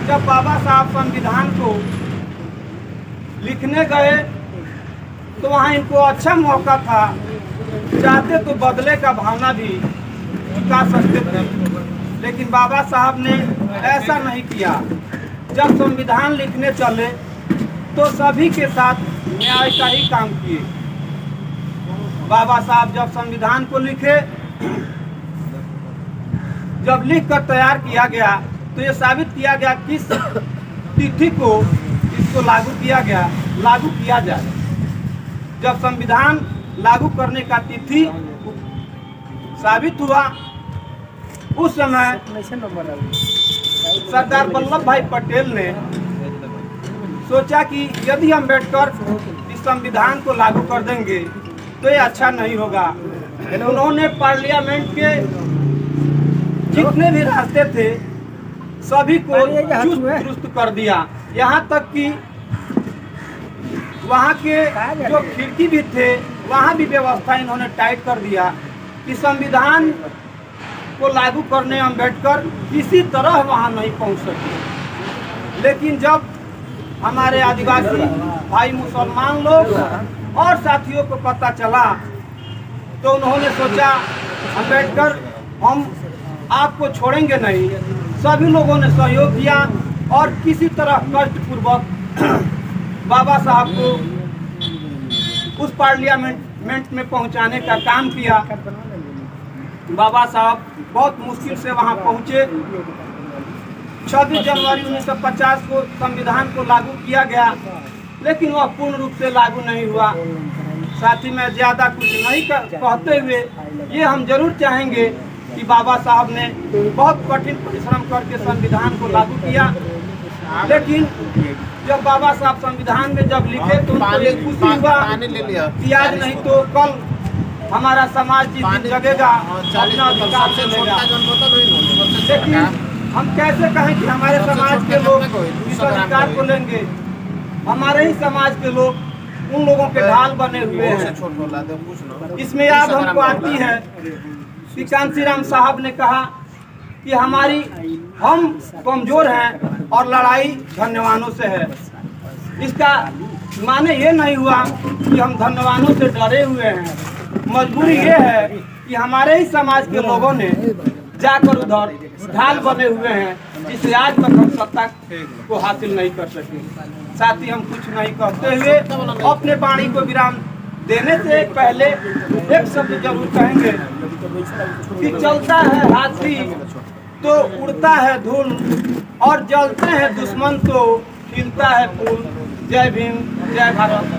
जब बाबा साहब संविधान को लिखने गए तो वहाँ इनको अच्छा मौका था, चाहते तो बदले का भावना भी दिखा सकते थे, लेकिन बाबा साहब ने ऐसा नहीं किया। जब संविधान लिखने चले तो सभी के साथ न्याय का ही काम किए। बाबा साहब जब संविधान को लिखे, जब लिखकर तैयार किया गया तो ये साबित किया गया किस तिथि को इसको लागू किया जाए। जब संविधान लागू करने का तिथि साबित हुआ, उस समय सरदार वल्लभ भाई पटेल ने सोचा कि यदि अम्बेडकर इस संविधान को लागू कर देंगे तो ये अच्छा नहीं होगा। उन्होंने पार्लियामेंट के जितने भी रास्ते थे सभी को चुस्त दुरुस्त कर दिया। यहाँ तक कि वहाँ के जो खिड़की भी थे वहाँ भी व्यवस्था इन्होंने टाइट कर दिया कि संविधान को लागू करने अम्बेडकर किसी तरह वहाँ नहीं पहुँच सके। लेकिन जब हमारे आदिवासी भाई मुसलमान लोग और साथियों को पता चला तो उन्होंने सोचा अम्बेडकर हम आपको छोड़ेंगे नहीं। सभी लोगों ने सहयोग किया और किसी तरह कष्टपूर्वक बाबा साहब को उस पार्लियामेंट में पहुंचाने का काम किया। बाबा साहब बहुत मुश्किल से वहां पहुंचे। 26 जनवरी 1950 को संविधान को लागू किया गया, लेकिन वह पूर्ण रूप से लागू नहीं हुआ। साथ ही में ज़्यादा कुछ नहीं कहते हुए ये हम जरूर चाहेंगे कि बाबा साहब ने बहुत कठिन परिश्रम करके संविधान को लागू किया, लेकिन जब बाबा साहब संविधान में जब लिखे तो उनको एक खुशी हुआ कि आज नहीं तो कल हमारा समाज जिस दिन जगेगा अपना अधिकार से लेगा। लेकिन हम कैसे कहें कि हमारे समाज के लोग इस अधिकार को लेंगे? हमारे ही समाज के लोग उन लोगों के ढाल बने हुए हैं। इसमें याद हमको आती है कि कांसीराम साहब ने कहा कि हम कमजोर हैं और लड़ाई धन्यवानों से है। इसका माने ये नहीं हुआ कि हम धन्यवानों से डरे हुए हैं। मजबूरी ये है कि हमारे ही समाज के लोगों ने जाकर उधर ढाल बने हुए हैं, जिससे आज तक हम सत्ता को हासिल नहीं कर सके। साथ ही हम कुछ नहीं कहते हुए अपने वाणी को विराम देने से पहले एक शब्द जरूर कहेंगे कि चलता है हाथी तो उड़ता है धूल और जलते हैं दुश्मन तो खिलता है फूल। जय भीम, जय भारत।